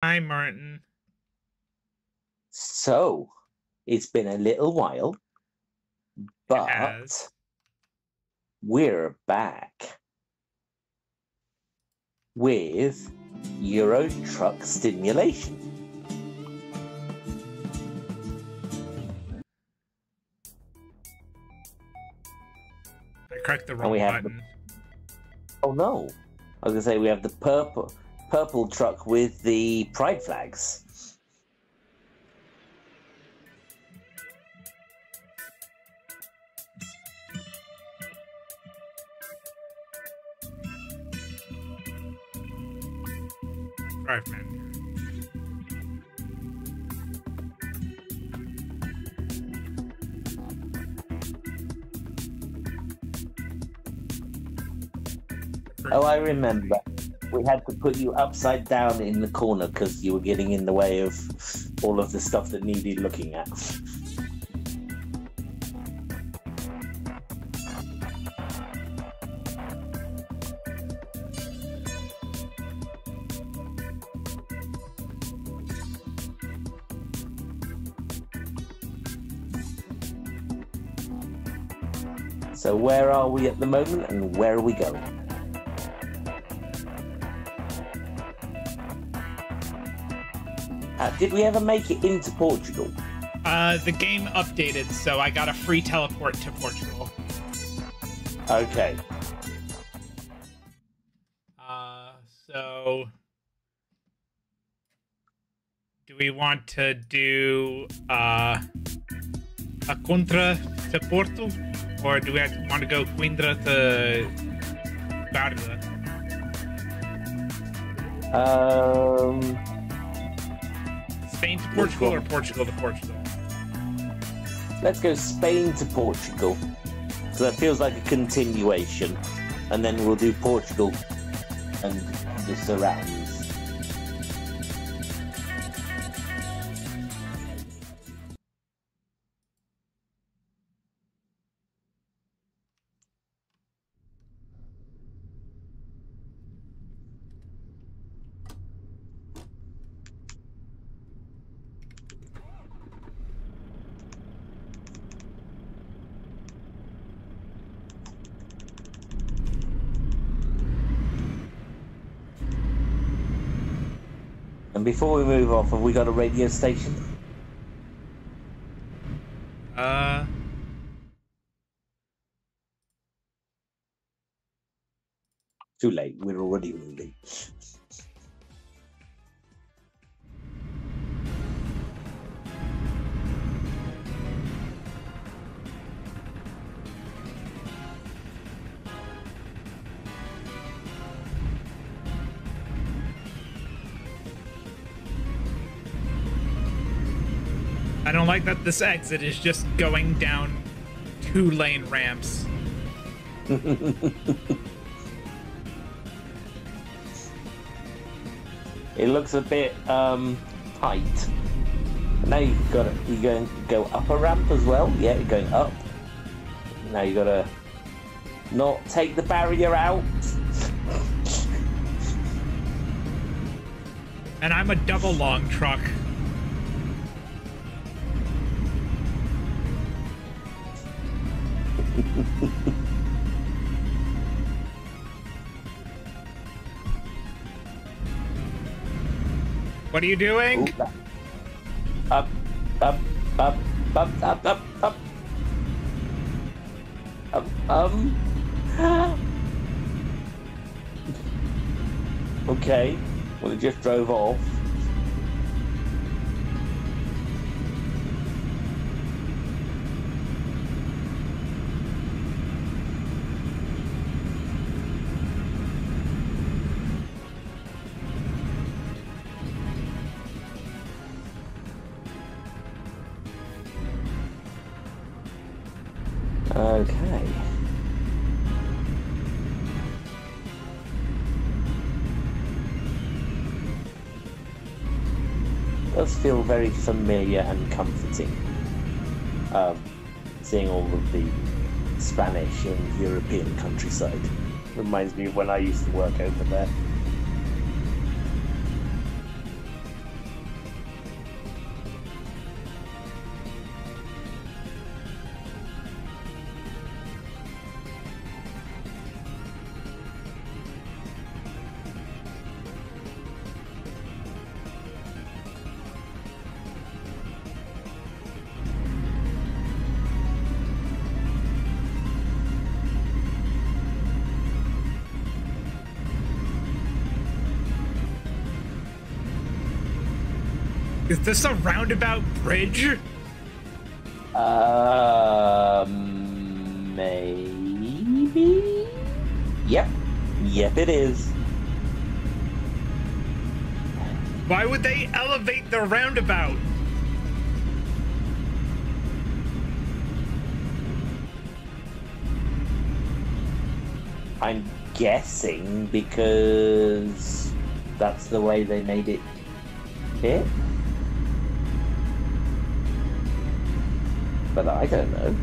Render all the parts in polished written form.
Hi, Martin. So, it's been a little while, but we're back with Euro Truck Simulation. I cracked the wrong button. Oh no! I was gonna say we have the purple truck with the pride flags. Drive menu. Oh, I remember. We had to put you upside down in the corner because you were getting in the way of all of the stuff that needed looking at. So where are we at the moment and where are we going? Did we ever make it into Portugal? The game updated, so I got a free teleport to Portugal. Okay. So do we want to do a Contra to Porto, or do we want to go Coimbra to Guarda? Spain to Portugal or Portugal to Portugal? Let's go Spain to Portugal. So that feels like a continuation. And then we'll do Portugal and the surrounds. And before we move off, have we got a radio station? Too late. We're already moving. I don't like that this exit is just going down 2-lane ramps. It looks a bit tight. Now you've got you're going to go up a ramp as well. Yeah, you're going up. Now you got to not take the barrier out. And I'm a double long truck. What are you doing? Up, up, up, up, up, up, up. Okay. Well, it just drove off. Okay. Does feel very familiar and comforting. Seeing all of the Spanish and European countryside reminds me of when I used to work over there. Is this a roundabout bridge? Maybe? Yep. Yep, it is. Why would they elevate the roundabout? I'm guessing because that's the way they made it hit. But I don't know.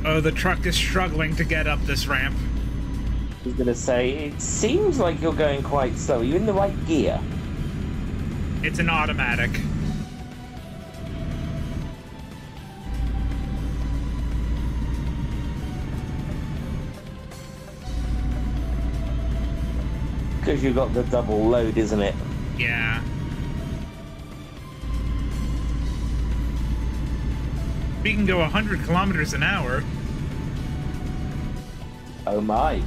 Oh, the truck is struggling to get up this ramp. I was gonna say, it seems like you're going quite slow. Are you in the right gear? It's an automatic. Because you've got the double load, isn't it? Yeah. We can go 100 kilometers an hour. Oh my.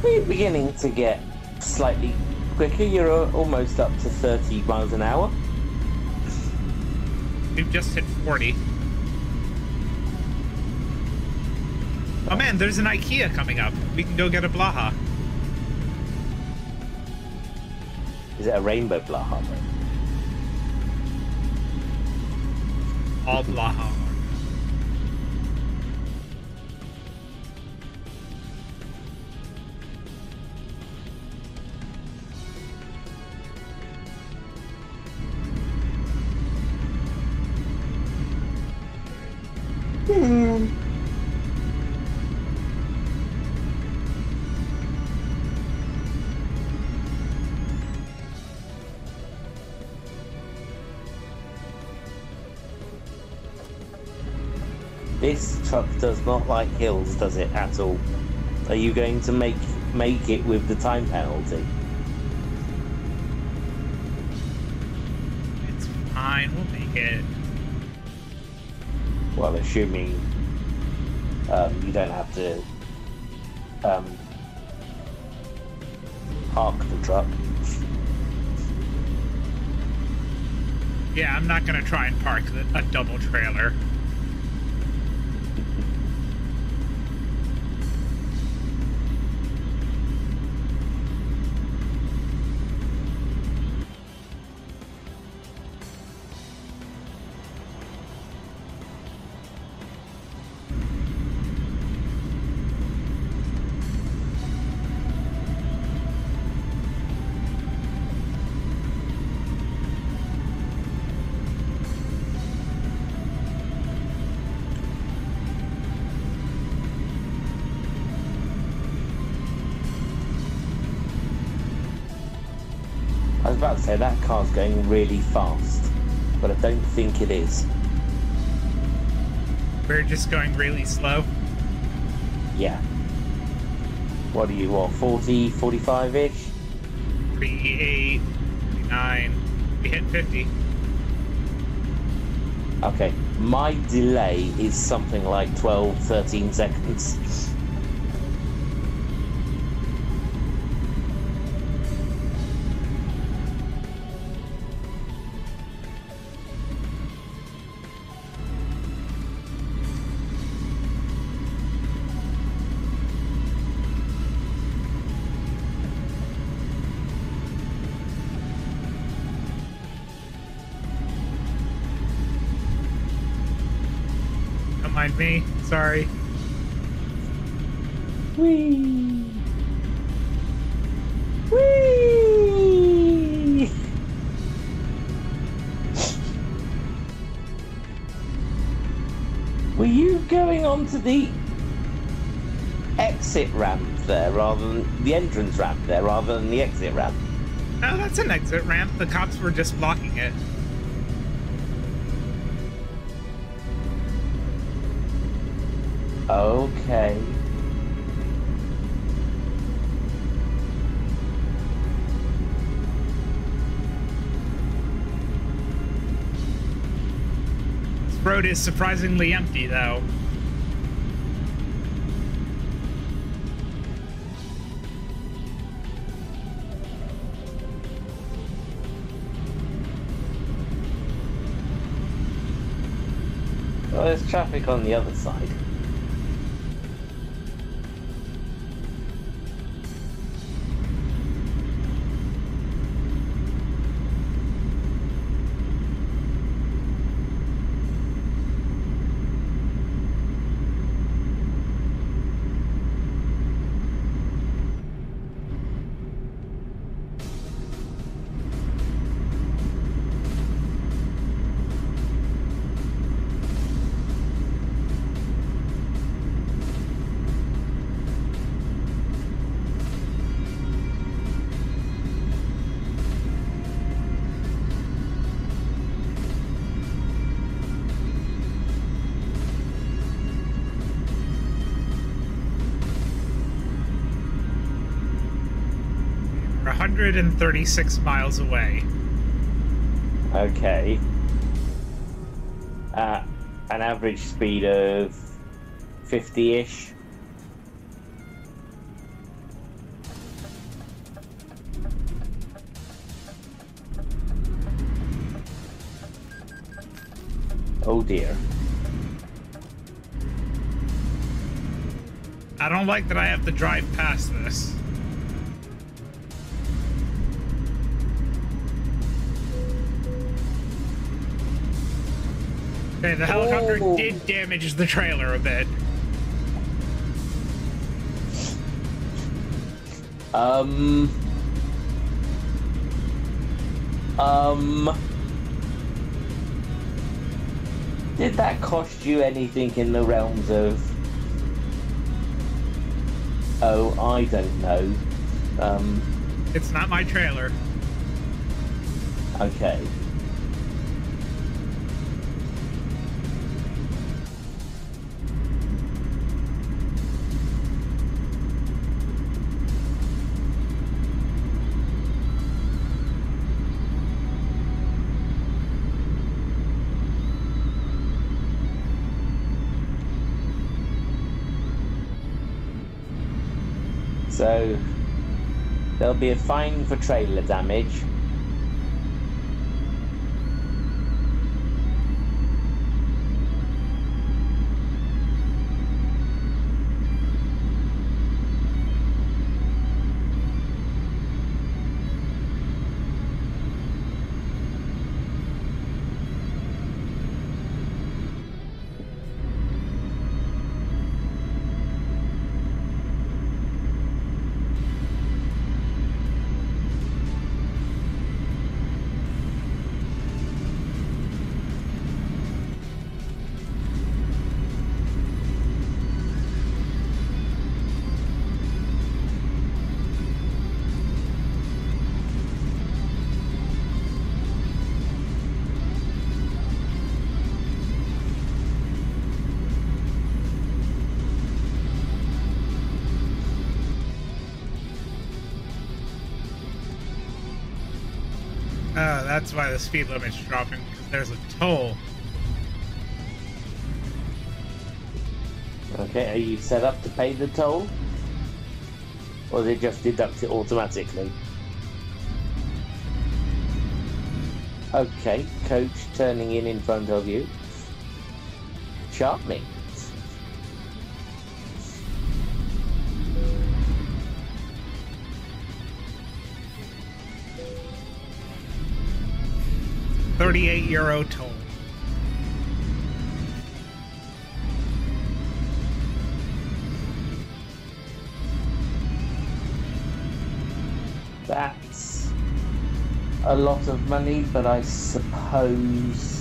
We're beginning to get slightly quicker. You're almost up to 30 miles an hour. We've just hit 40. Oh man, there's an IKEA coming up. We can go get a Blaha. Is it a rainbow Blaha? All Blaha. This truck does not like hills, does it, at all? Are you going to make it with the time penalty? It's fine, we'll make it. Well, assuming you don't have to park the truck. Yeah, I'm not gonna try and park a double trailer. I was about to say that car's going really fast, but I don't think it is. We're just going really slow. Yeah. What are you, 40, 45-ish? 48, 49. We hit 50. Okay. My delay is something like 12, 13 seconds. mind me. Sorry. Whee! Whee! Were you going onto the exit ramp there rather than the entrance ramp there rather than the exit ramp? Oh, that's an exit ramp. The cops were just blocking it. Okay. This road is surprisingly empty, though. Well, there's traffic on the other side. We're 136 miles away. Okay. At an average speed of 50-ish. Oh dear. I don't like that I have to drive past this. Okay, the helicopter did damage the trailer a bit. Did that cost you anything in the realms of... Oh, I don't know. It's not my trailer. Okay. So, there'll be a fine for trailer damage. Oh, that's why the speed limit's dropping, because there's a toll. Okay, are you set up to pay the toll? Or they just deduct it automatically? Okay, coach turning in front of you. Charming. €38 toll. a lot of money, but I suppose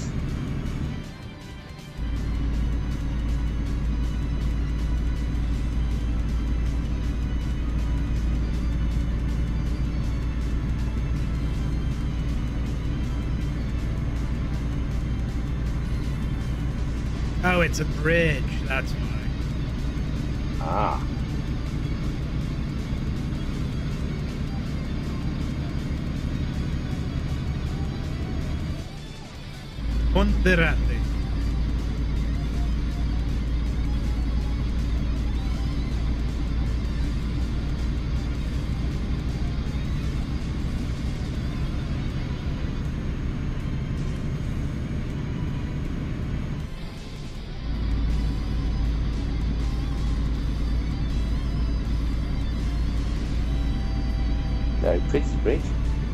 Oh, it's a bridge. That's why. ah. Ponderate. Very pretty bridge.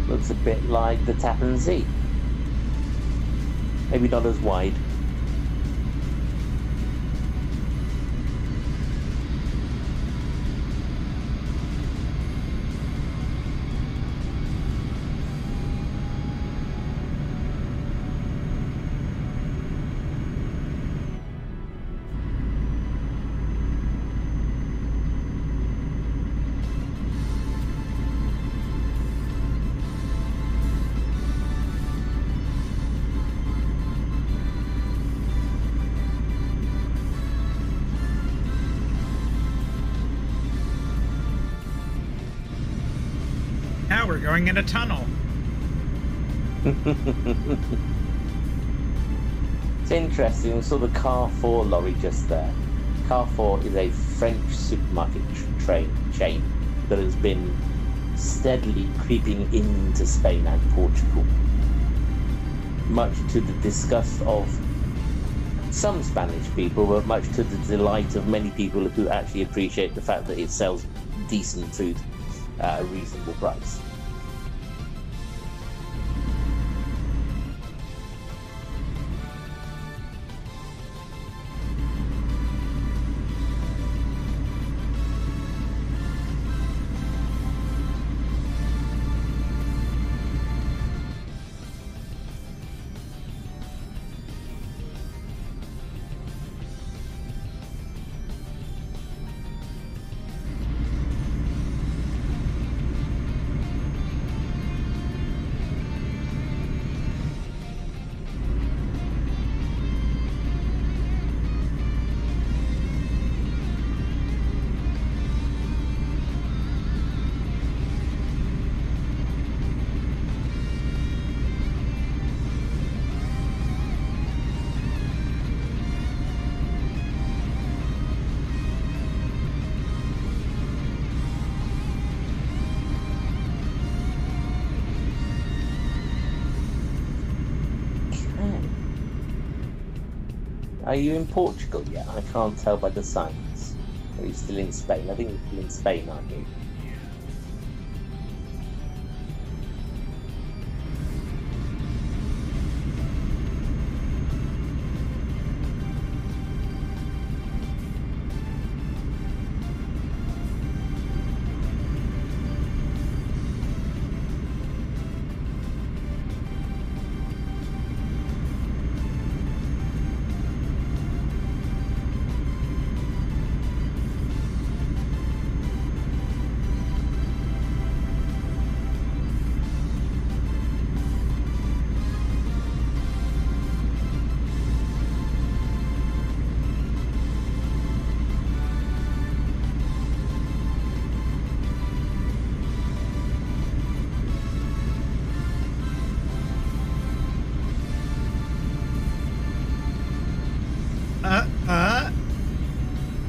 Looks a bit like the Tappan Zee. Maybe not as wide. Now we're going in a tunnel. It's interesting. We saw the Carrefour lorry just there. Carrefour is a French supermarket chain that has been steadily creeping into Spain and Portugal, much to the disgust of some Spanish people, but much to the delight of many people who actually appreciate the fact that it sells decent food at a reasonable price. Are you in Portugal yet? I can't tell by the signs. Are you still in Spain? I think you're still in Spain, aren't you?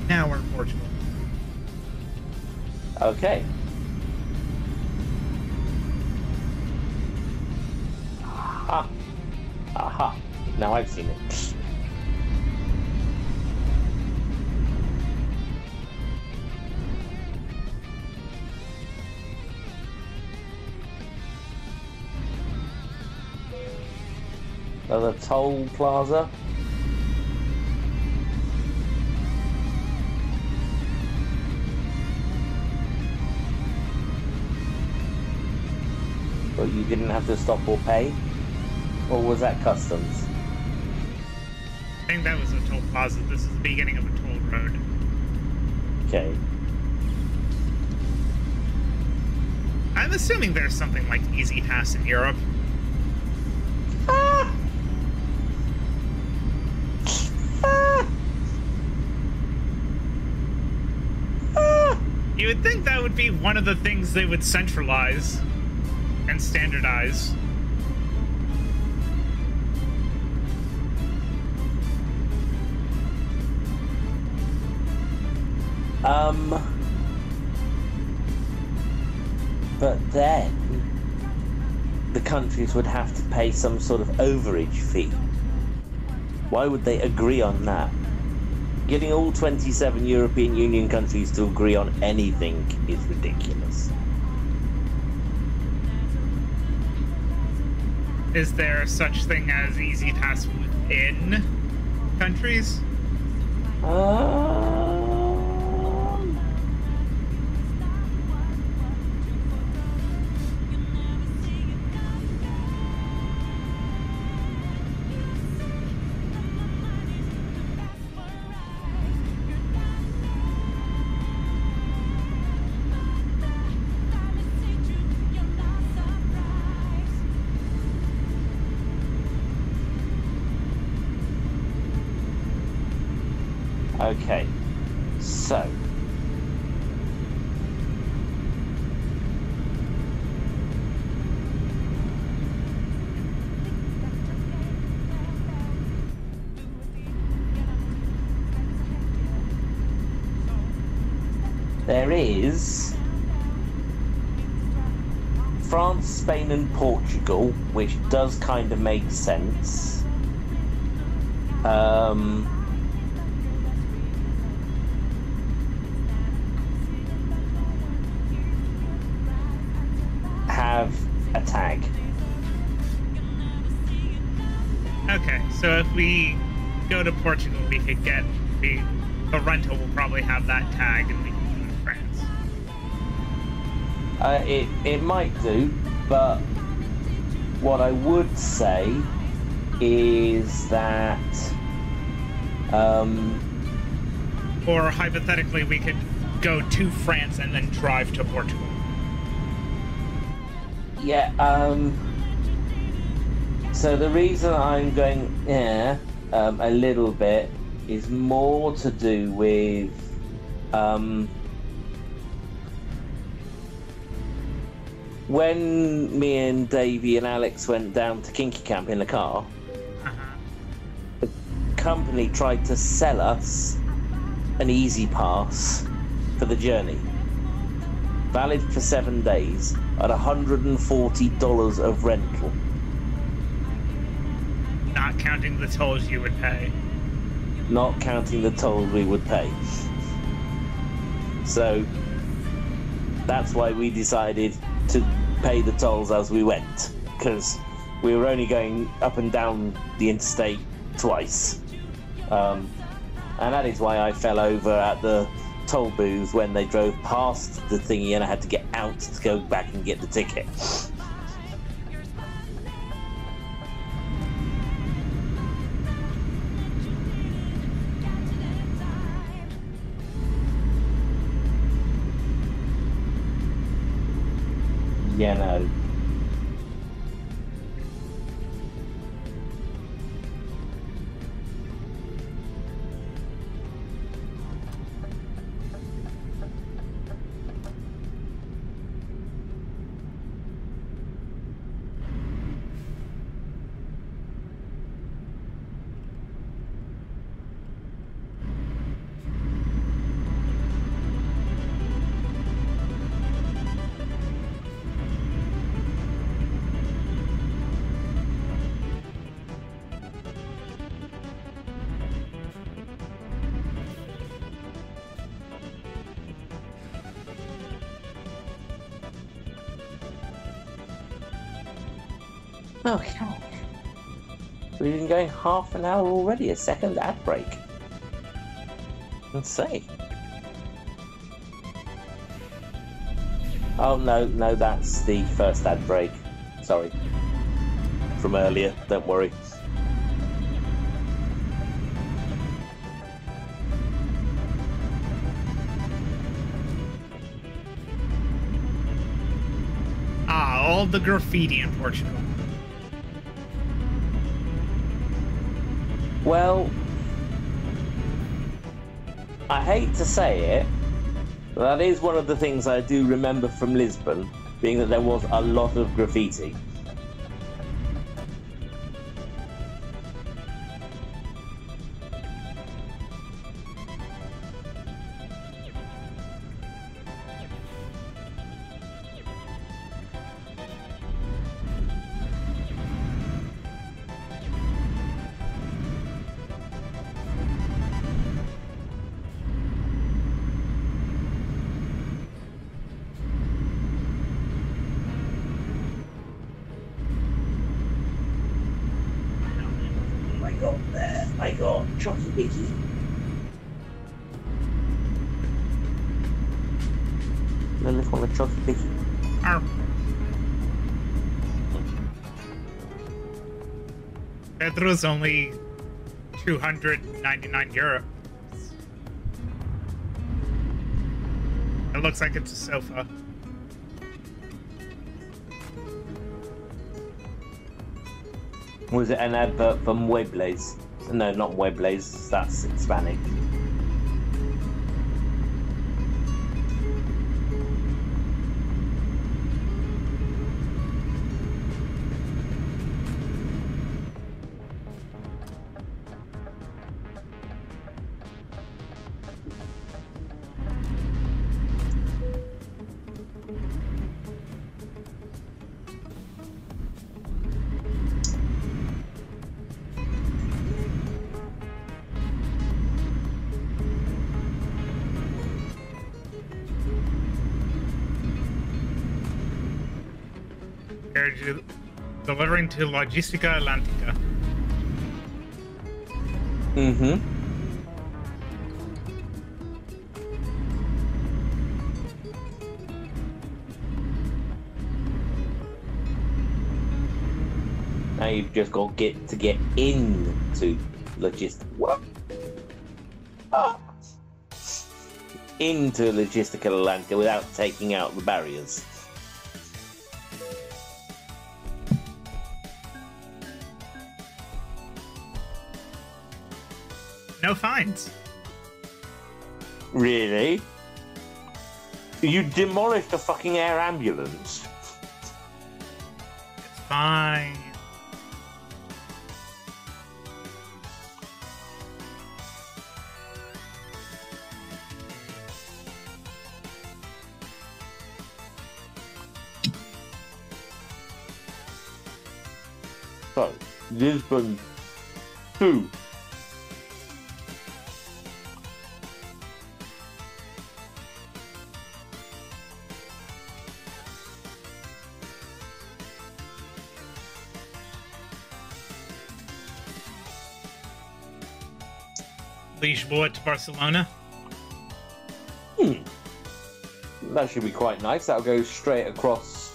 Now we're in Portugal. Okay. Aha. Aha. Now I've seen it. Another toll plaza. but you didn't have to stop or pay? Or was that customs? I think that was a toll plaza. This is the beginning of a toll road. Okay. I'm assuming there's something like Easy Pass in Europe. Ah! Ah! Ah! You would think that would be one of the things they would centralize and standardize. But then the countries would have to pay some sort of overage fee. Why would they agree on that? Getting all 27 European Union countries to agree on anything is ridiculous. Is there such thing as Easy Pass within countries? Okay, so there is France, Spain and Portugal, which does kind of make sense. Have a tag. Okay, so if we go to Portugal, we could get the rental will probably have that tag, and we can go to France. It might do, but what I would say is that or hypothetically, we could go to France and then drive to Portugal. yeah, so the reason I'm going a little bit is more to do with when me and Davey and Alex went down to Kinky Camp in the car, the company tried to sell us an easy pass for the journey, valid for 7 days at $140 of rental. Not counting the tolls you would pay. Not counting the tolls we would pay. So that's why we decided to pay the tolls as we went, because we were only going up and down the interstate twice. And that is why I fell over at the toll booth when they drove past the thingy and I had to get out to go back and get the ticket. Yeah, no. Okay. We've been going half an hour already, a second ad break. Let's see. Oh no, that's the first ad break. Sorry. From earlier, don't worry. Ah, all the graffiti in Portugal. Well, I hate to say it, but that is one of the things I do remember from Lisbon, being that there was a lot of graffiti. I got Chucky Mickey. Lilith on the Chucky Mickey. Arr. Pedro's only 299 euros. It looks like it's a sofa. Was it an advert for Muebles? No, not Muebles, that's Hispanic. They're delivering to Logistica Atlantica. Mm-hmm. Now you've just got to get into What? Ah. Into Logistica Atlantica without taking out the barriers. No fines. Really? You demolished a fucking air ambulance. It's fine. So, Lisbon 2. Lisboa to Barcelona. That should be quite nice. That'll go straight across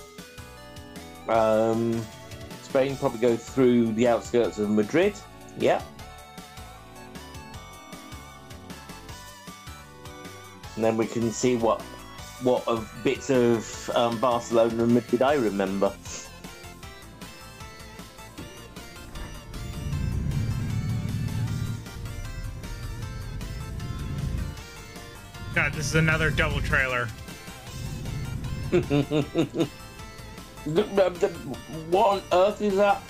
Spain, probably go through the outskirts of Madrid. Yeah. And then we can see what of bits of Barcelona and Madrid I remember. God, this is another double trailer. What on earth is that?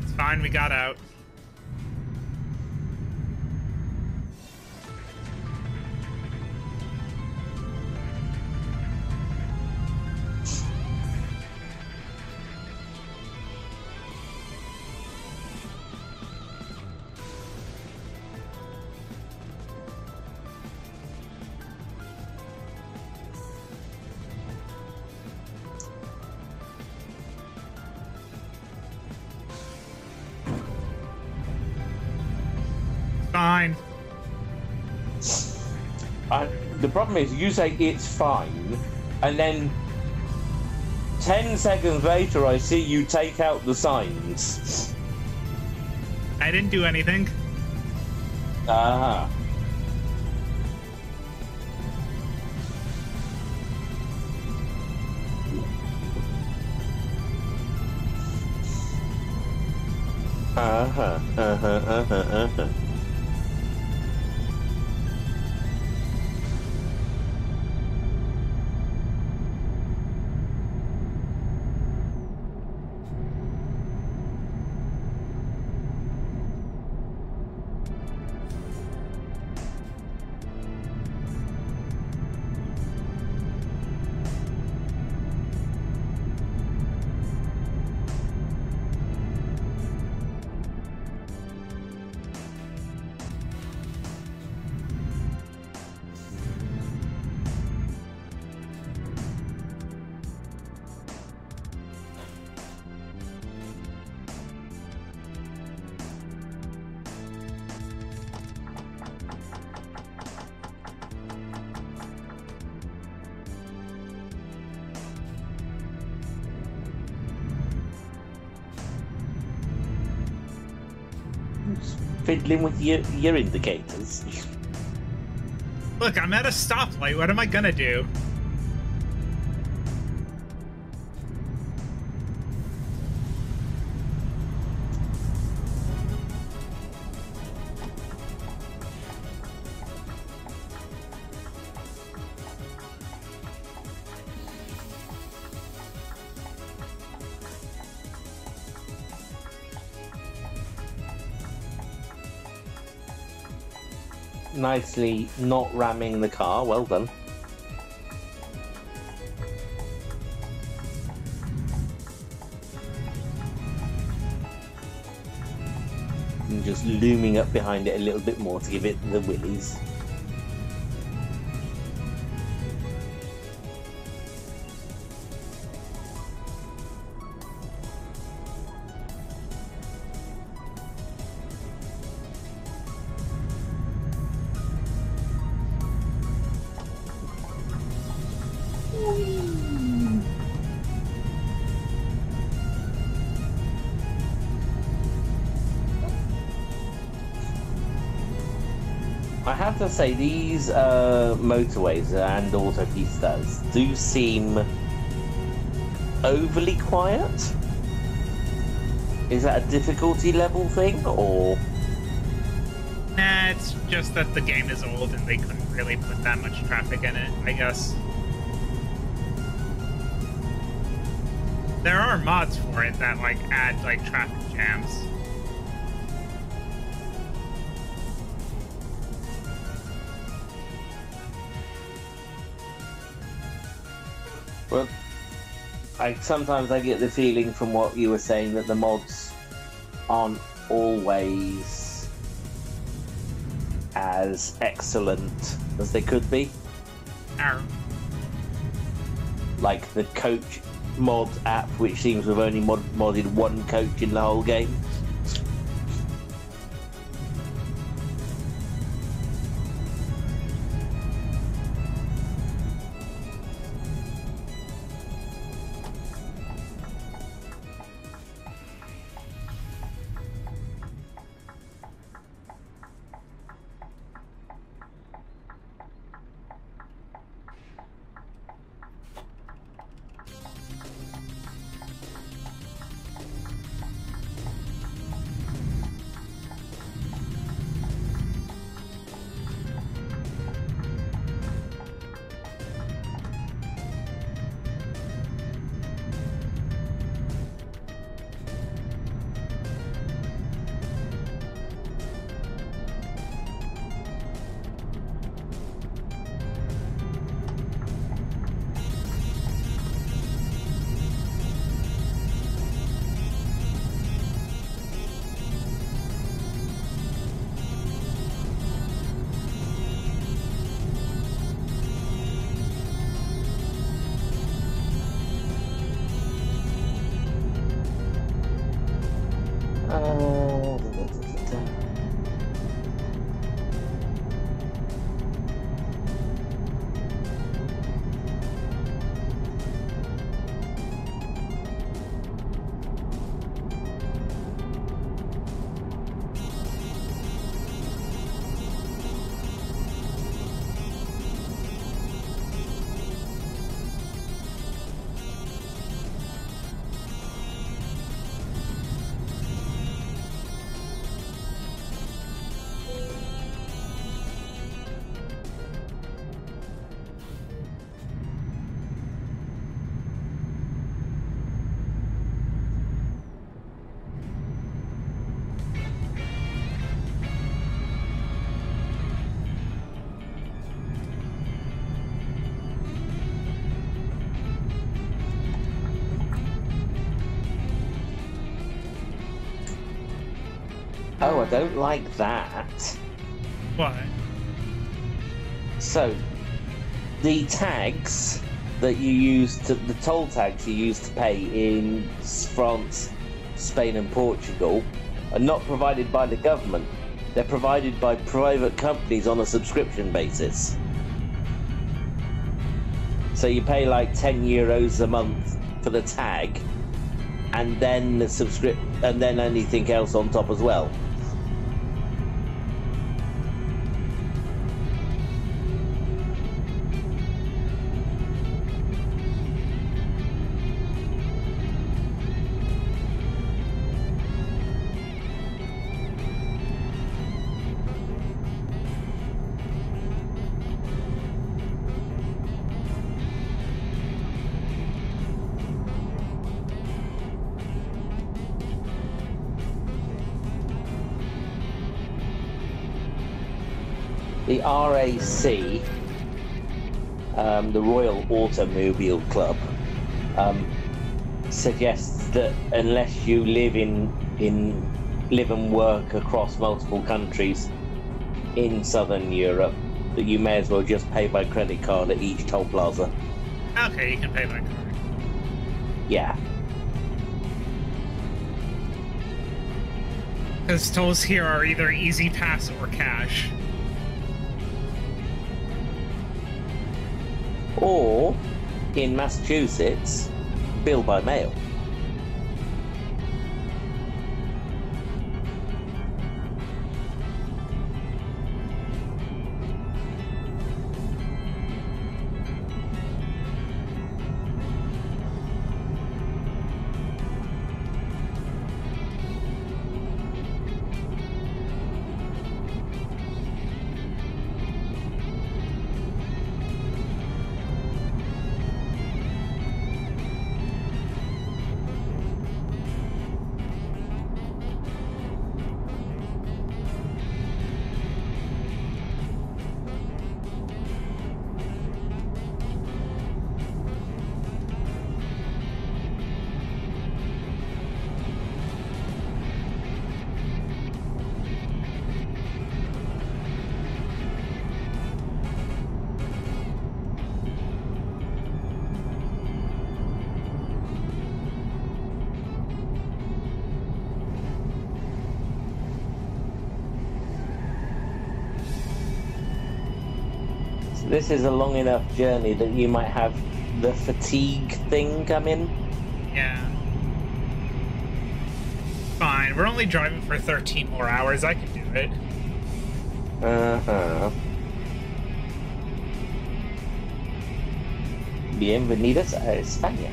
It's fine, we got out. The problem is, you say it's fine, and then 10 seconds later, I see you take out the signs. I didn't do anything. Ah. Uh-huh. Fiddling with your indicators. Look, I'm at a stoplight. What am I gonna do? Nicely not ramming the car. Well done. And just looming up behind it a little bit more to give it the willies. I have to say, these motorways and autopistas do seem overly quiet. Is that a difficulty level thing, or? Nah, it's just that the game is old and they couldn't really put that much traffic in it, I guess. There are mods for it that, like, add, like, traffic jams. Well, sometimes I get the feeling from what you were saying that the mods aren't always as excellent as they could be. Arr. Like the coach mod app, which seems to have only modded one coach in the whole game. Oh, I don't like that. What? So, the tags that you use to, the toll tags you use to pay in France, Spain and Portugal are not provided by the government. They're provided by private companies on a subscription basis. So you pay like 10 euros a month for the tag, and then the and then anything else on top as well. The RAC, the Royal Automobile Club, suggests that unless you live live and work across multiple countries in Southern Europe, that you may as well just pay by credit card at each toll plaza. Okay, you can pay by card. Yeah. Because tolls here are either Easy Pass or cash. Or, in Massachusetts, bill by mail. This is a long enough journey that you might have the fatigue thing come in. Yeah. Fine, we're only driving for 13 more hours. I can do it. Uh-huh. Bienvenidos a España.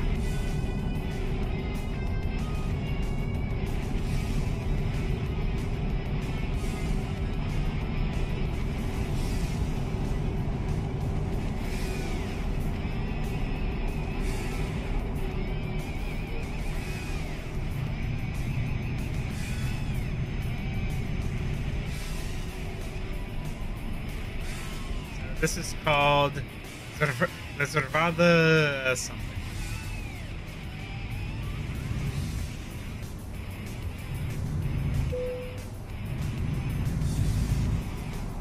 This is called Reservada something.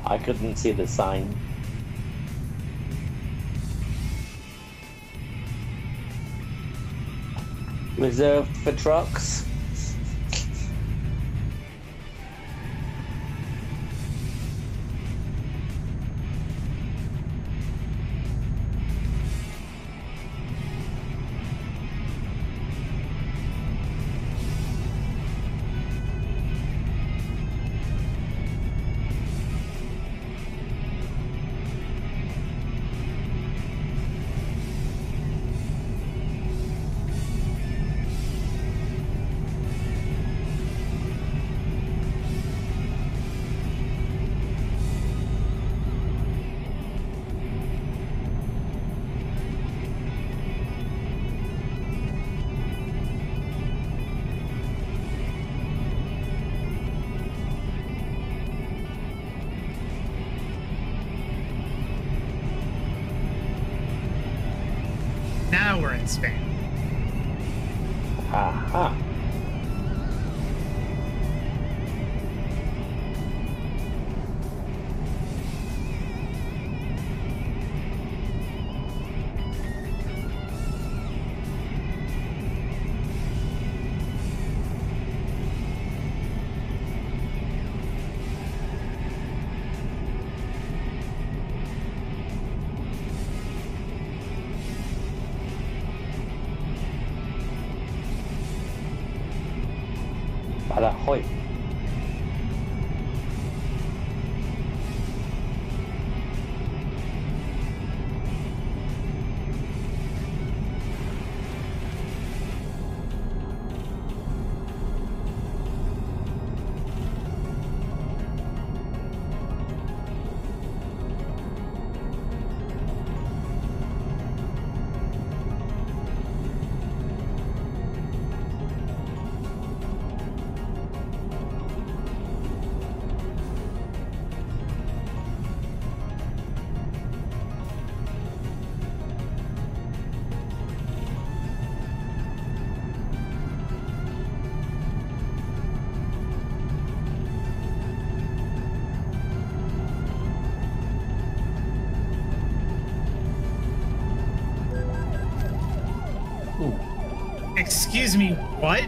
I couldn't see the sign. Reserved for trucks. Now we're in Spain. Aha. Ahoy. Excuse me, what?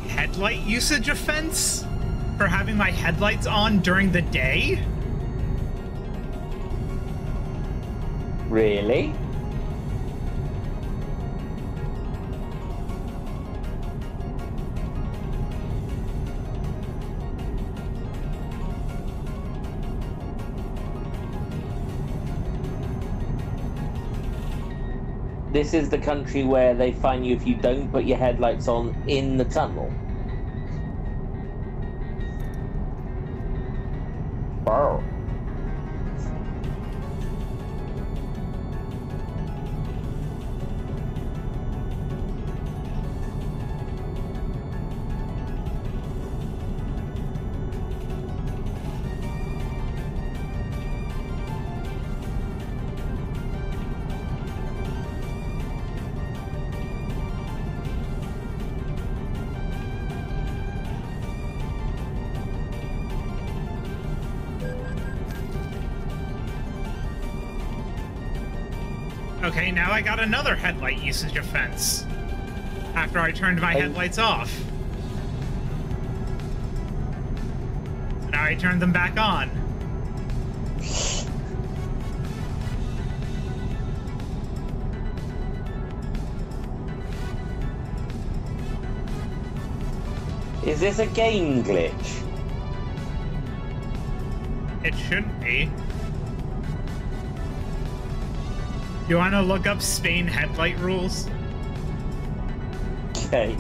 Headlight usage offense? For having my headlights on during the day? Really? This is the country where they fine you if you don't put your headlights on in the tunnel. Wow. Okay, now I got another headlight usage offense. After I turned my headlights off. Now I turned them back on. Is this a game glitch? It shouldn't be. You want to look up Spain headlight rules? Okay.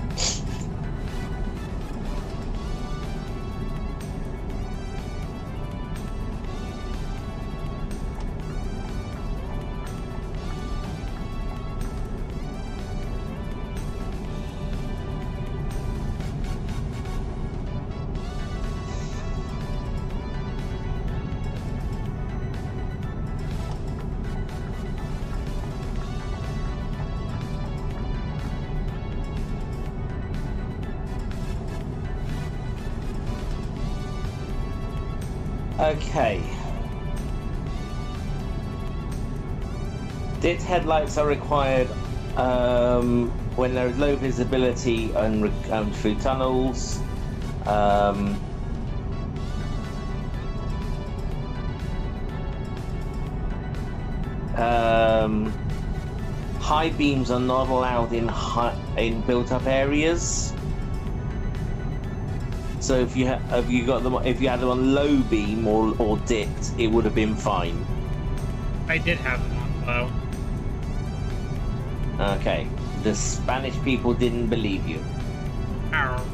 Okay. Ditch headlights are required when there is low visibility and through tunnels. High beams are not allowed in built-up areas. So if you had them on low beam or dipped, it would have been fine. I did have them on low. Okay, the Spanish people didn't believe you. Ow.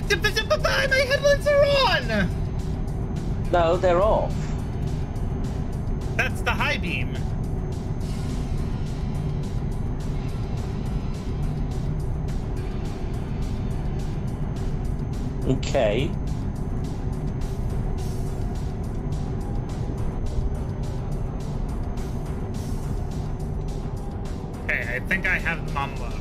My headlights are on! No, they're off. That's the high beam. Okay. Okay, I think I have them on low.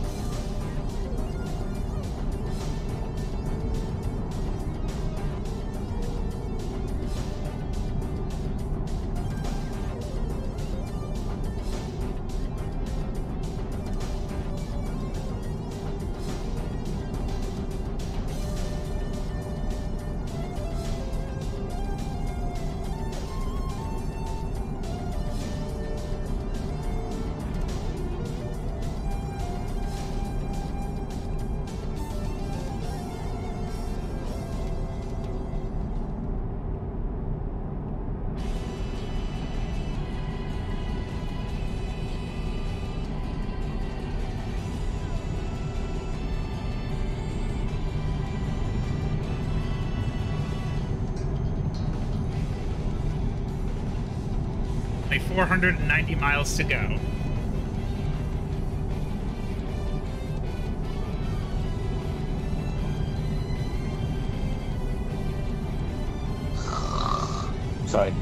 Only 490 miles to go. Sorry.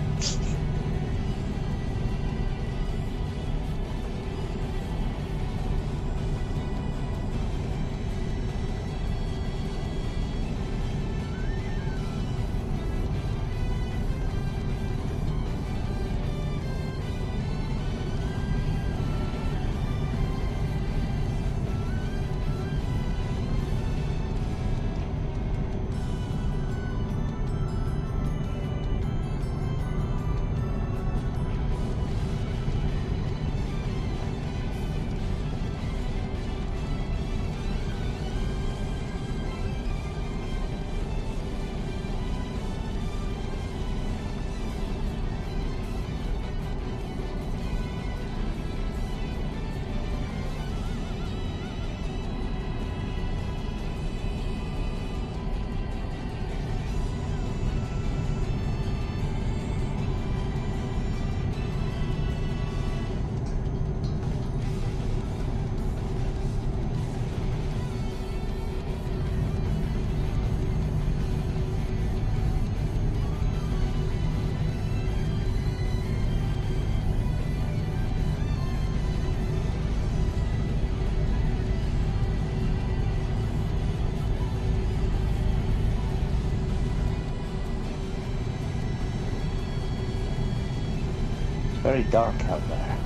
Very dark out there.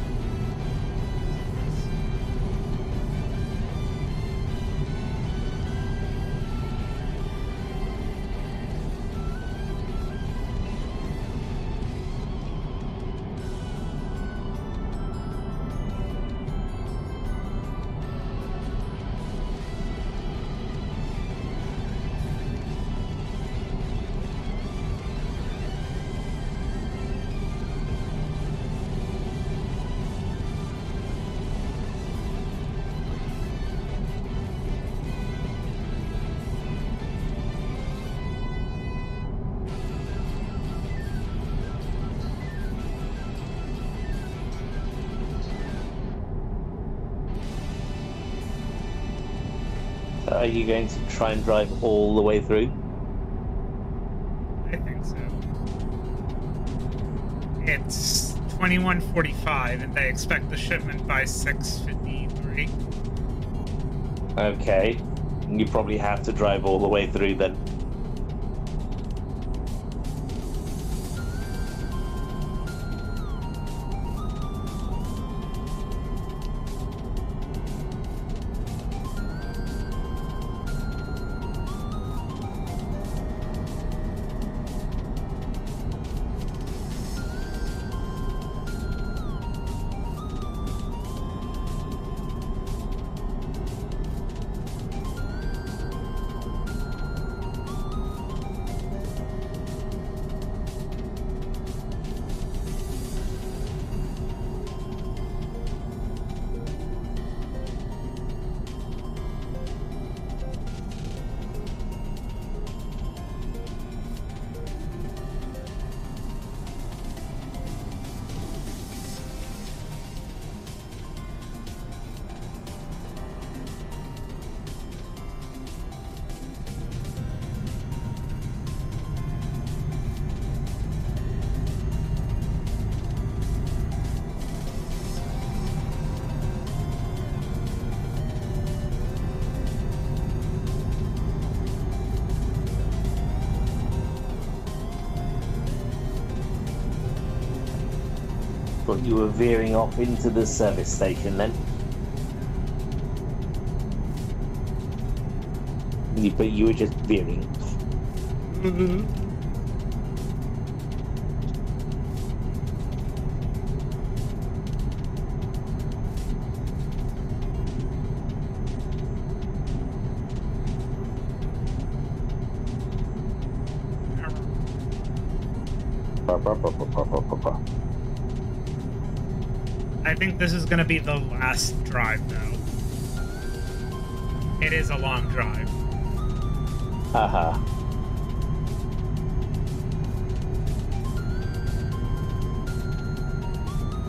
Are you going to try and drive all the way through? I think so. It's 21:45, and they expect the shipment by 6:53. Okay. You probably have to drive all the way through then. thought you were veering off into the service station then. But you were just veering. I think this is going to be the last drive, though. It is a long drive. Haha.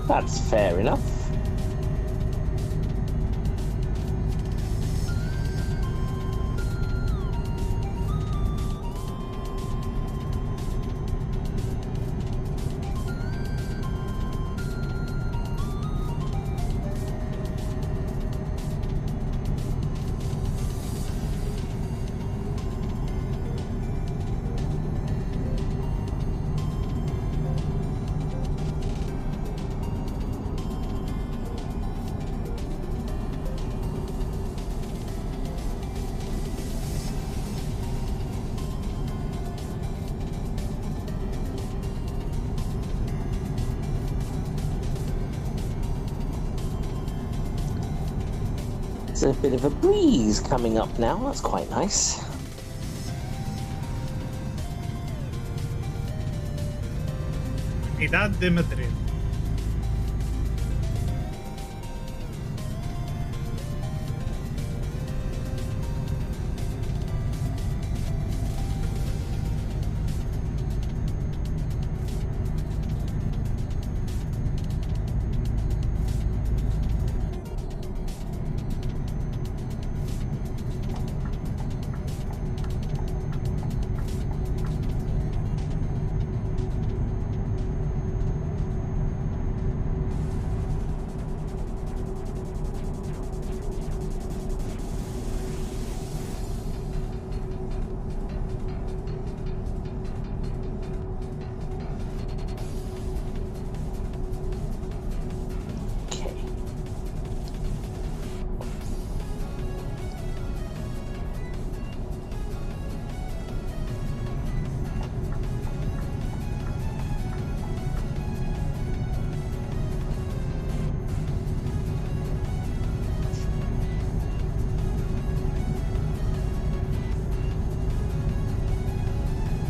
That's fair enough. There's a bit of a breeze coming up now, that's quite nice. Ciudad de Madrid.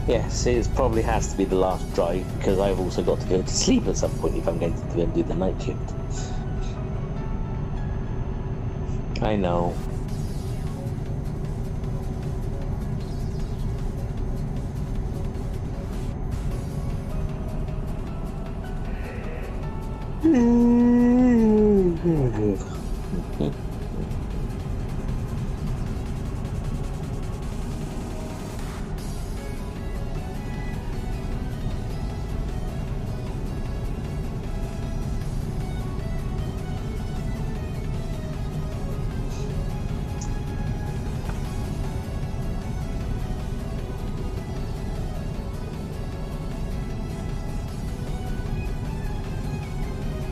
Yes, it probably has to be the last drive because I've also got to go to sleep at some point if I'm going to go and do the night shift. I know.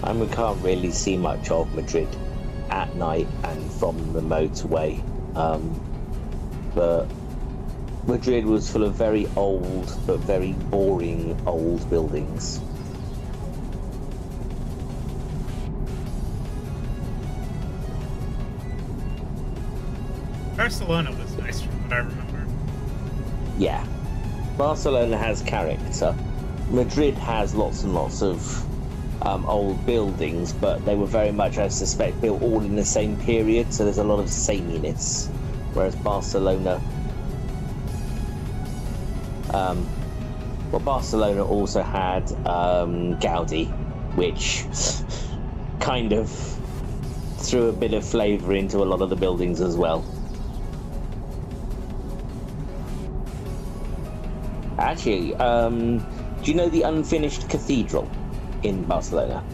And we can't really see much of Madrid at night and from the motorway, but Madrid was full of very old but very boring old buildings. Barcelona was nice from what I remember. Yeah, Barcelona has character. Madrid has lots and lots of old buildings, but they were very much, I suspect, built all in the same period, so there's a lot of sameness. Whereas Barcelona, well, Barcelona also had Gaudi, which kind of threw a bit of flavour into a lot of the buildings as well. Actually, do you know the unfinished cathedral in Barcelona?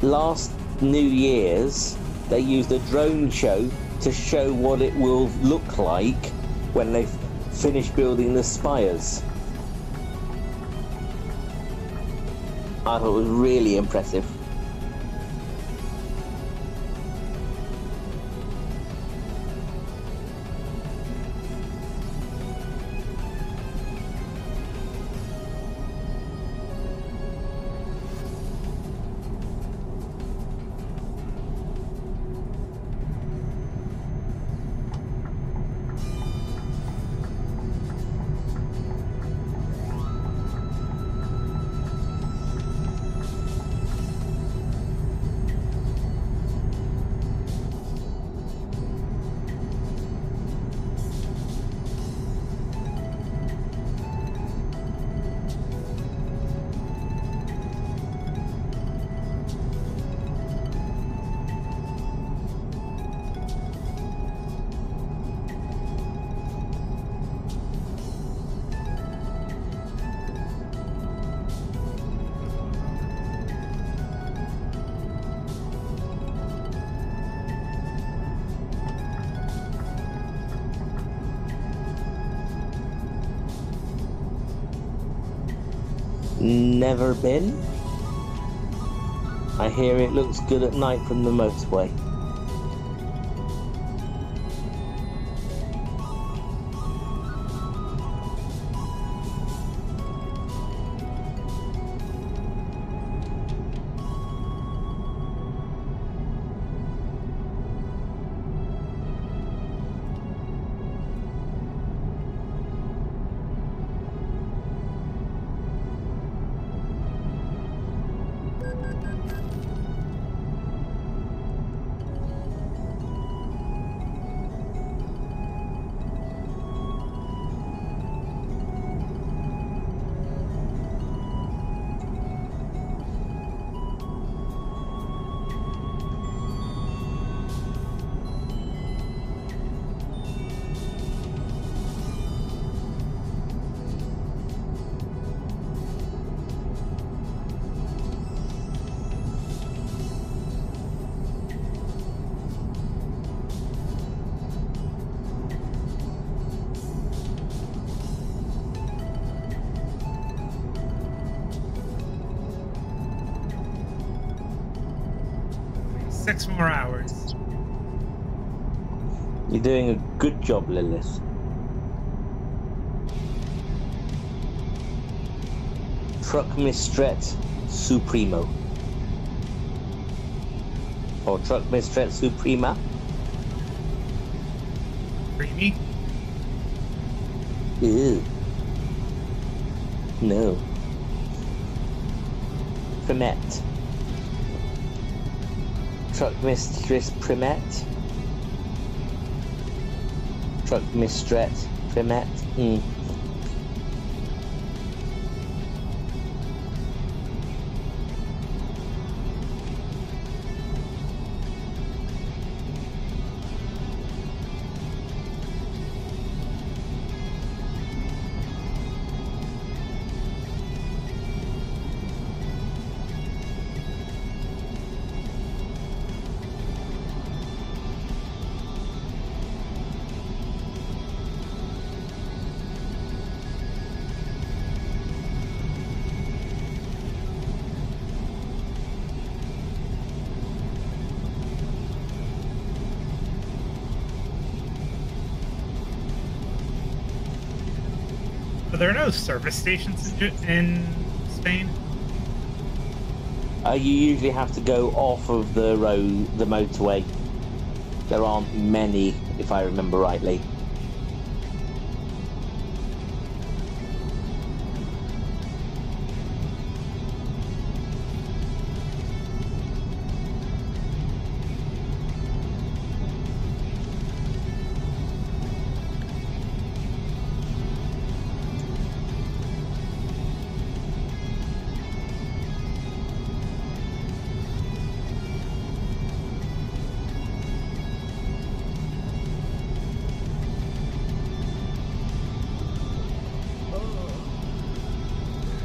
Last New Year's, they used a drone show to show what it will look like when they finish building the spires. I thought it was really impressive. Never been. I hear it looks good at night from the motorway. Six more hours. You're doing a good job, Lilith. Truck Mistret Supremo. Or Truck Mistret Suprema. Creamy? Ew. No. Primet. Truck Mistress Primet. Truck Mistret Primet. Are there no service stations in Spain? You usually have to go off of the road, the motorway. There aren't many, if I remember rightly.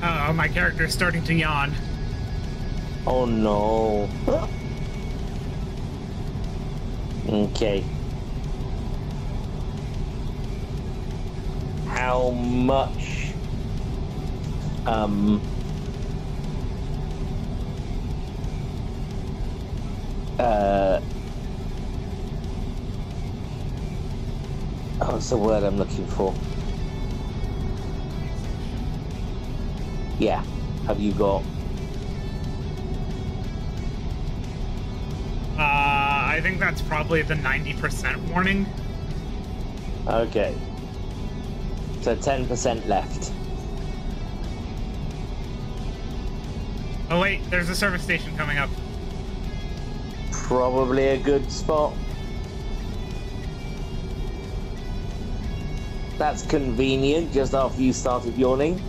Oh, my character is starting to yawn. Oh no. Okay. How much What's the word I'm looking for? Yeah. Have you got? I think that's probably the 90% warning. Okay. So 10% left. Oh wait, there's a service station coming up. Probably a good spot. That's convenient just after you started yawning.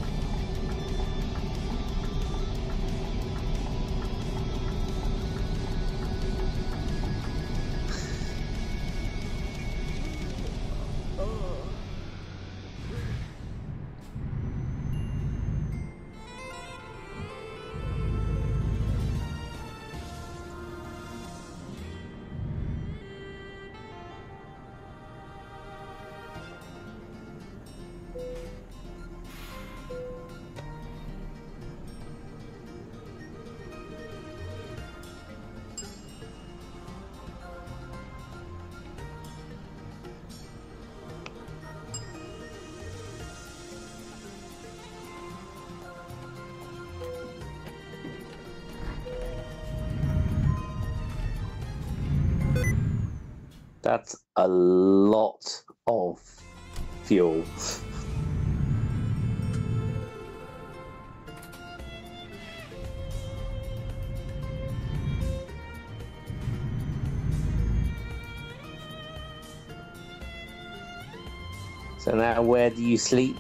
That's a lot of fuel. So now where do you sleep?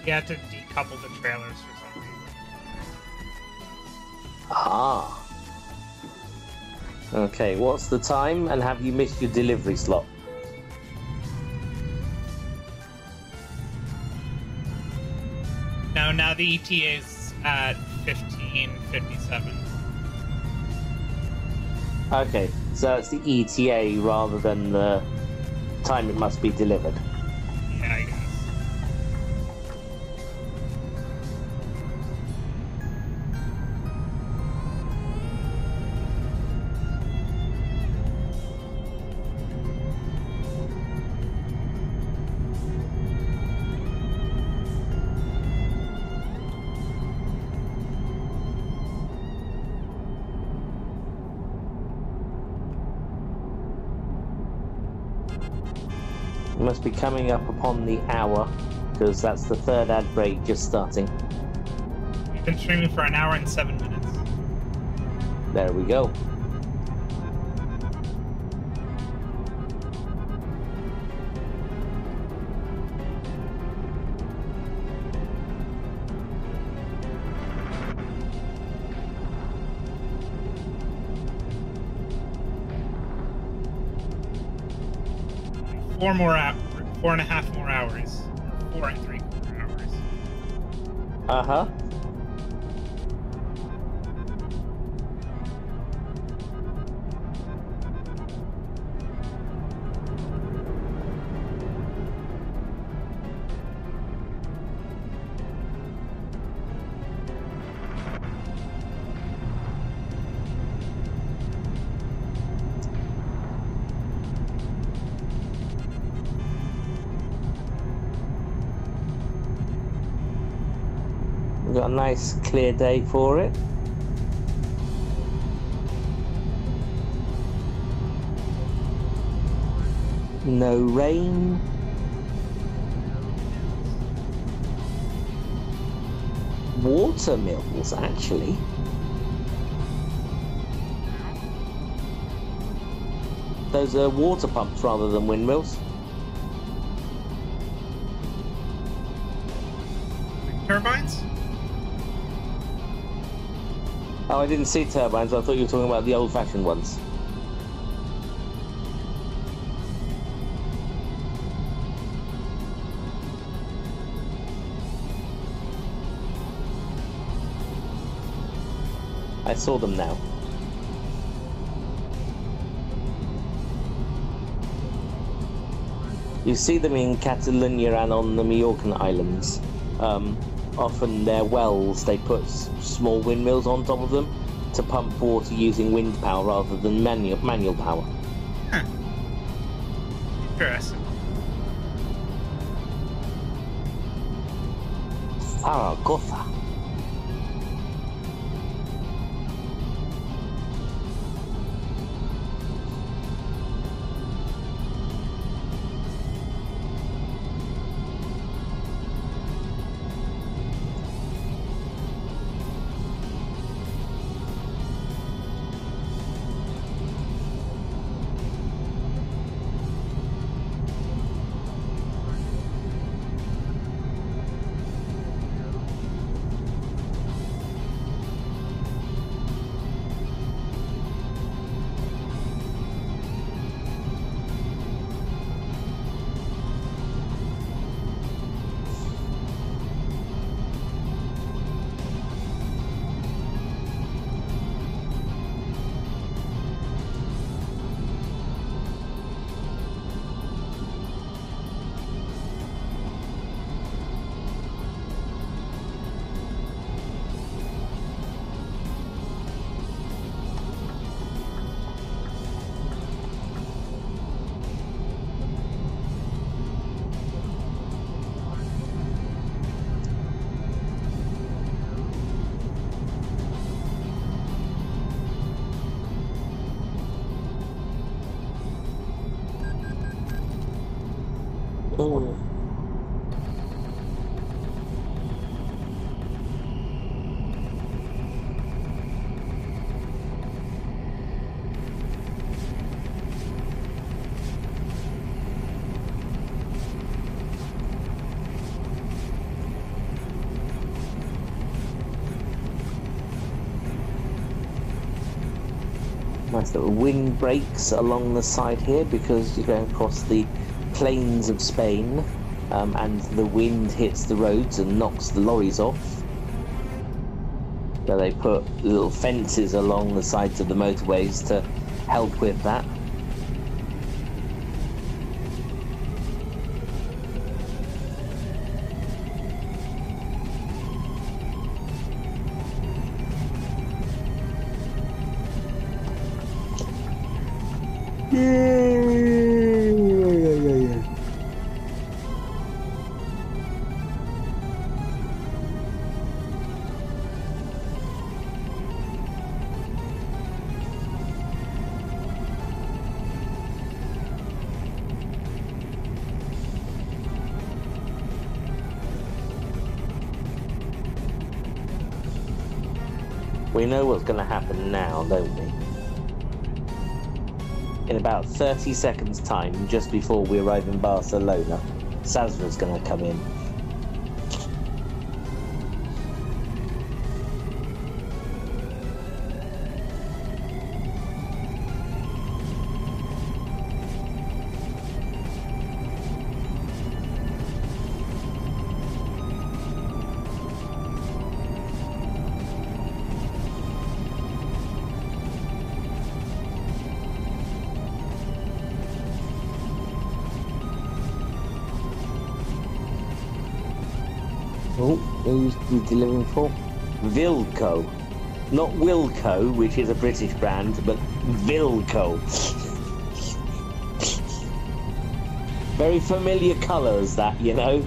You have to decouple the trailers for some reason. Ah. Okay, what's the time and have you missed your delivery slot? No, now the ETA is at 15:57. Okay, so it's the ETA rather than the time it must be delivered. Yeah, I guess. It must be coming up upon the hour, because that's the third ad break just starting. We've been streaming for an hour and 7 minutes. There we go. Four and a half more hours. 4 3/4 hours. Uh-huh. We've got a nice clear day for it. No rain. Water mills, actually. Those are water pumps rather than windmills. turbines? Oh, I didn't see turbines. I thought you were talking about the old-fashioned ones. I saw them now. You see them in Catalonia and on the Majorcan Islands. Often they're wells, they put small windmills on top of them to pump water using wind power rather than manual power. Huh. Interesting. Zaragoza. Oh. Nice little wind breaks along the side here because you're going across the plains of Spain, and the wind hits the roads and knocks the lorries off. So they put little fences along the sides of the motorways to help with that. We know what's going to happen now, don't we? In about 30 seconds time, just before we arrive in Barcelona, Sazra's going to come in. Oh, who's he delivering for? Vilco. Not Wilco, which is a British brand, but Vilco. Very familiar colours, that, you know?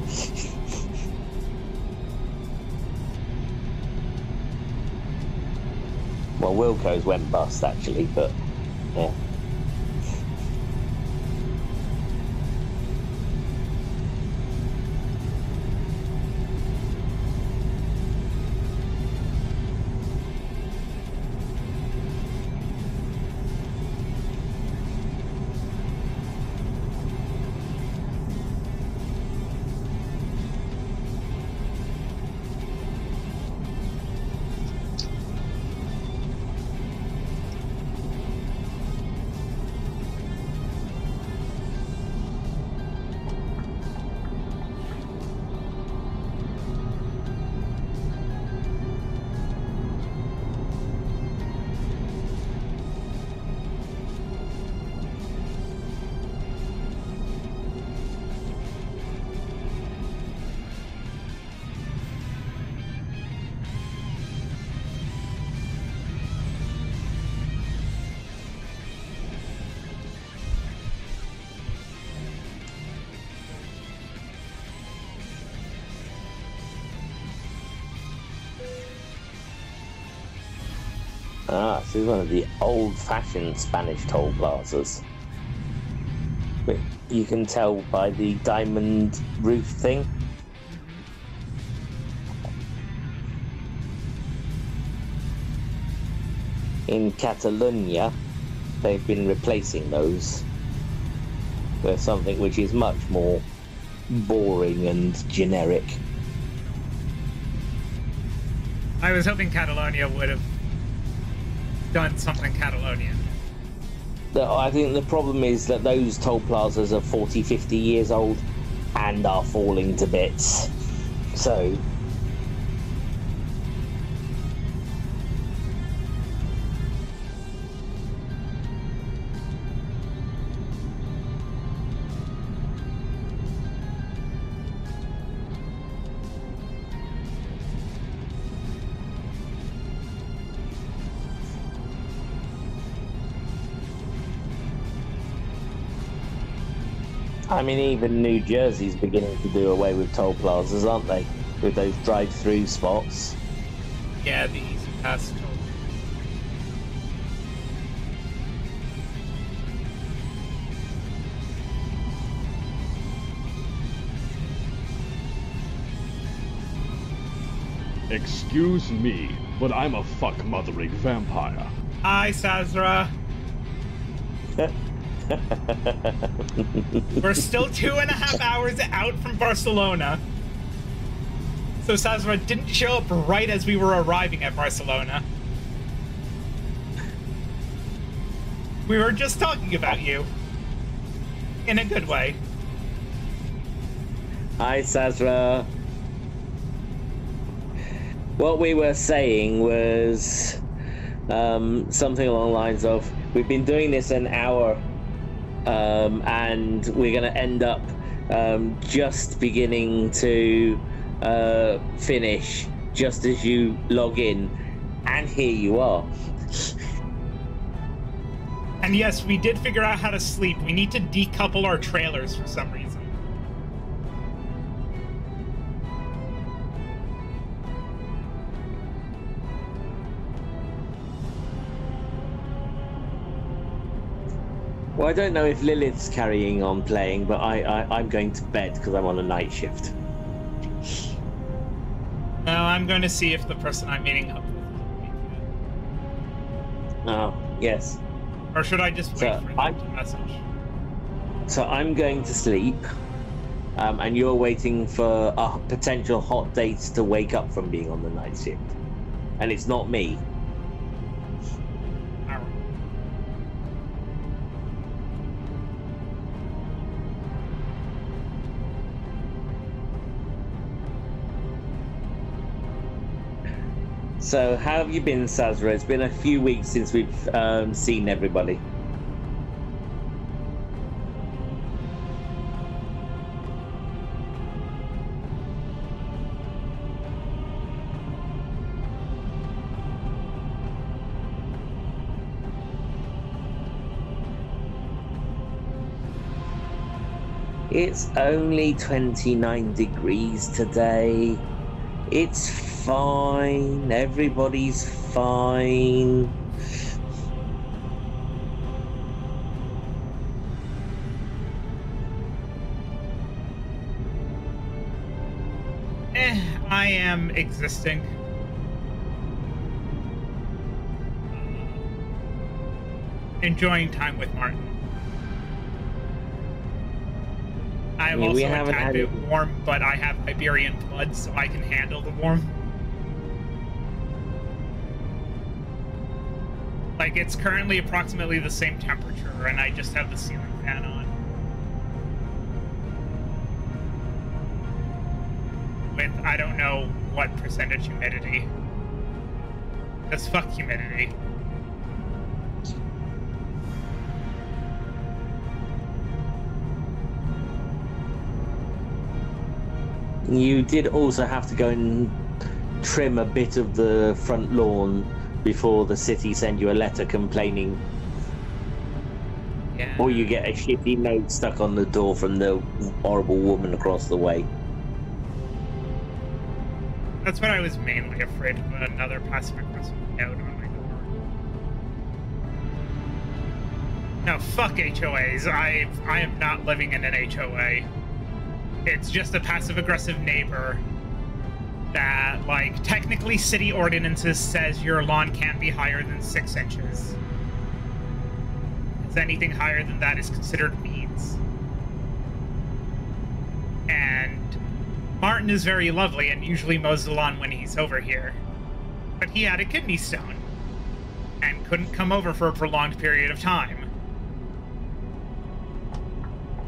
Well, Wilco's went bust, actually, but, yeah. Ah, this is one of the old-fashioned Spanish toll plazas. But you can tell by the diamond roof thing. In Catalonia, they've been replacing those with something which is much more boring and generic. I was hoping Catalonia would have done something Catalonian. I think the problem is that those toll plazas are 40, 50 years old and are falling to bits. So... I mean, even New Jersey's beginning to do away with toll plazas, aren't they? With those drive-through spots. Yeah, the Easy Pass toll. Excuse me, but I'm a fuck-mothering vampire. Hi, Sazra. We're still 2.5 hours out from Barcelona. So Sazra didn't show up right as we were arriving at Barcelona. We were just talking about you. In a good way. Hi, Sazra. What we were saying was something along the lines of, we've been doing this an hour, and we're going to end up just beginning to finish just as you log in, and here you are. And yes, we did figure out how to sleep. We need to decouple our trailers for some reason. Well, I don't know if Lilith's carrying on playing, but I'm going to bed because I'm on a night shift. No, I'm going to see if the person I'm meeting up with is. Oh, yes. Or should I just wait for them to message? So I'm going to sleep, and you're waiting for a potential hot date to wake up from being on the night shift. And it's not me. So, how have you been, Sazra? It's been a few weeks since we've seen everybody. It's only 29 degrees today. It's fine. Everybody's fine. I am existing. Enjoying time with Martin. I'm also a tad bit warm, but I have Iberian blood, so I can handle the warm. Like, it's currently approximately the same temperature, and I just have the ceiling fan on. With, I don't know what percentage humidity. Because fuck humidity. You did also have to go and trim a bit of the front lawn before the city send you a letter complaining. Yeah. Or you get a shitty note stuck on the door from the horrible woman across the way. That's what I was mainly afraid of, another passive-aggressive note on my door. No, fuck HOAs. I am not living in an HOA. It's just a passive-aggressive neighbor that, like, technically city ordinances says your lawn can't be higher than 6 inches. Because anything higher than that is considered weeds. And Martin is very lovely and usually mows the lawn when he's over here. But he had a kidney stone and couldn't come over for a prolonged period of time.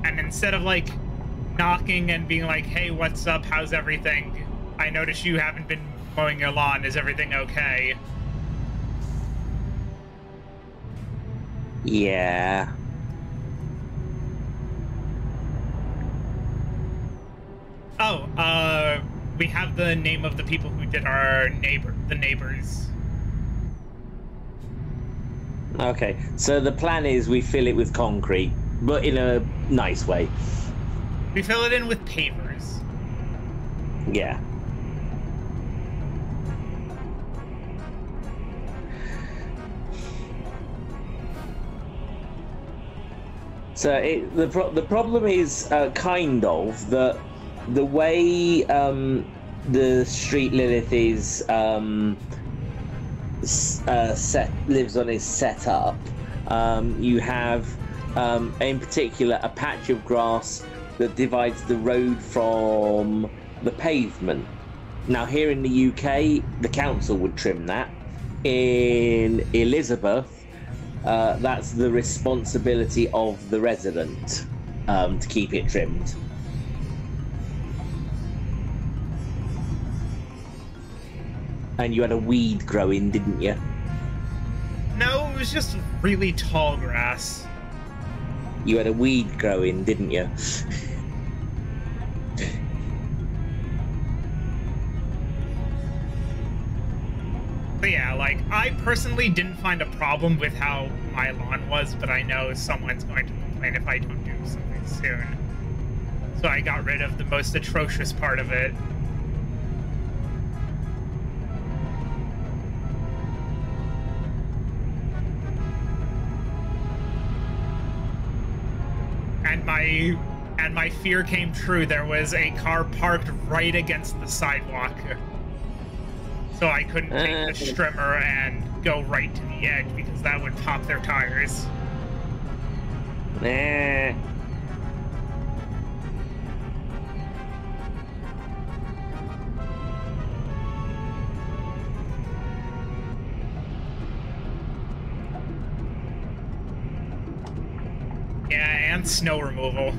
And instead of, like, knocking and being like, hey, what's up, how's everything? I notice you haven't been mowing your lawn, is everything okay? Yeah. Oh, we have the name of the people who did our neighbors. Okay, so the plan is we fill it with concrete, but in a nice way. We fill it in with pavers. Yeah. So the problem is kind of that the way the street Lilith is lives on is set up. You have in particular a patch of grass that divides the road from the pavement. Now here in the UK, the council would trim that. In Elizabeth, that's the responsibility of the resident to keep it trimmed. And you had a weed growing, didn't you? No, it was just really tall grass. You had a weed growing, didn't you? But yeah, like, I personally didn't find a problem with how my lawn was, but I know someone's going to complain if I don't do something soon. So I got rid of the most atrocious part of it. And my fear came true. There was a car parked right against the sidewalk. So I couldn't take the strimmer and go right to the edge because that would pop their tires. Nah. Yeah, and snow removal.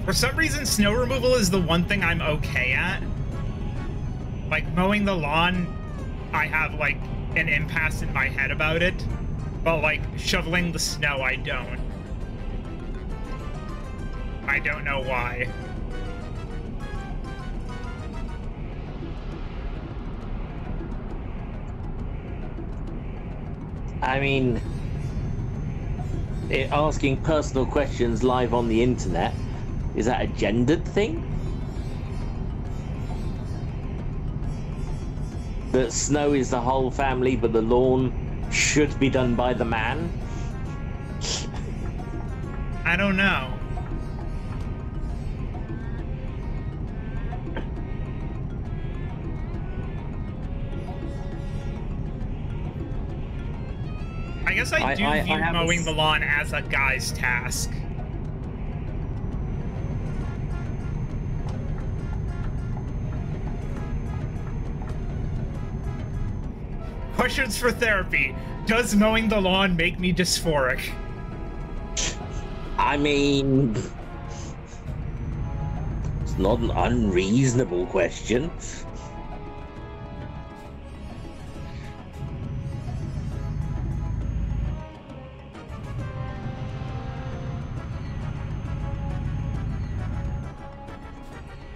For some reason, snow removal is the one thing I'm okay at. Like, mowing the lawn, I have, like, an impasse in my head about it. But, like, shoveling the snow, I don't. I don't know why. I mean, asking personal questions live on the internet, is that a gendered thing? That snow is the whole family, but the lawn should be done by the man? I don't know. I guess I do view mowing the lawn as a guy's task. Questions for therapy. Does mowing the lawn make me dysphoric? I mean, it's not an unreasonable question.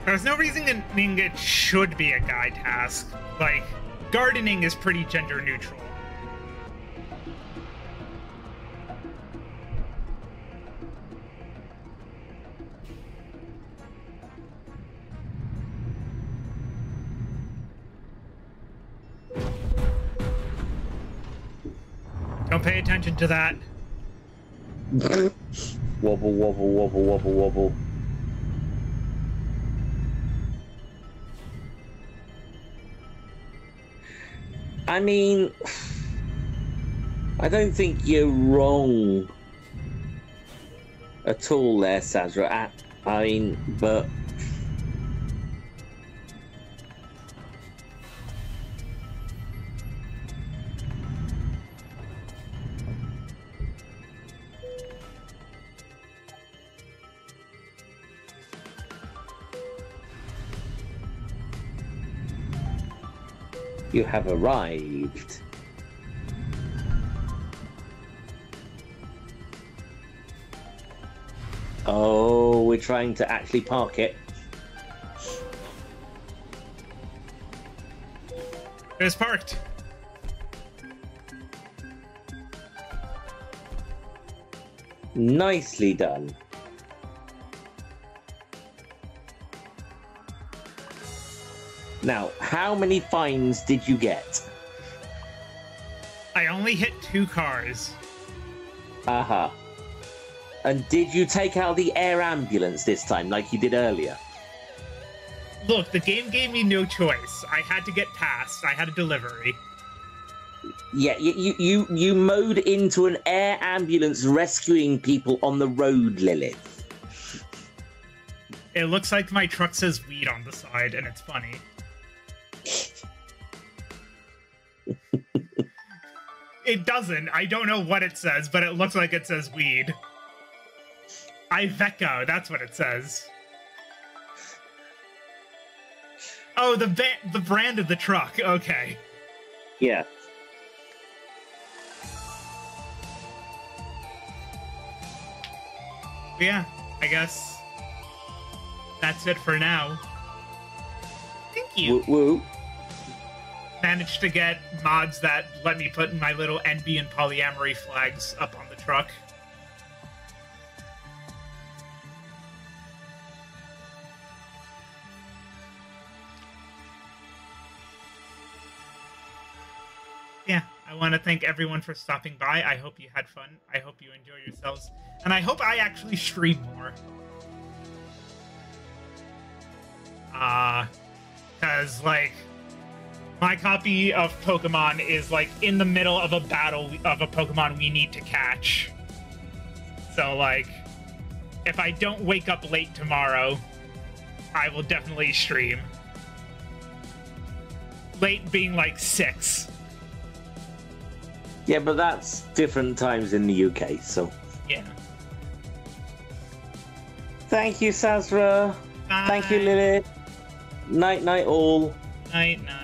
There's no reason it should be a guy task. Like, gardening is pretty gender neutral. Don't pay attention to that. Wobble, wobble, wobble, wobble, wobble. I mean, I don't think you're wrong at all there, Sazra. I mean, but... You have arrived. Oh, we're trying to actually park it. It was parked. Nicely done. Now, how many fines did you get? I only hit 2 cars. Uh-huh. And did you take out the air ambulance this time, like you did earlier? Look, the game gave me no choice. I had to get past. I had a delivery. Yeah, you mowed into an air ambulance rescuing people on the road, Lilith. It looks like my truck says weed on the side, and it's funny. It doesn't. I don't know what it says, but it looks like it says weed. Iveco, that's what it says. Oh, the brand of the truck. Okay. Yeah. Yeah, I guess that's it for now. Thank you. Woo woo. Managed to get mods that let me put my little NB and polyamory flags up on the truck. Yeah, I want to thank everyone for stopping by. I hope you had fun. I hope you enjoy yourselves. And I hope I actually stream more. Because, like, my copy of Pokemon is, like, in the middle of a battle of a Pokemon we need to catch. So, like, if I don't wake up late tomorrow, I will definitely stream. Late being, like, 6. Yeah, but that's different times in the UK, so... Yeah. Thank you, Sazra. Bye. Thank you, Lilith. Night, night, all. Night, night.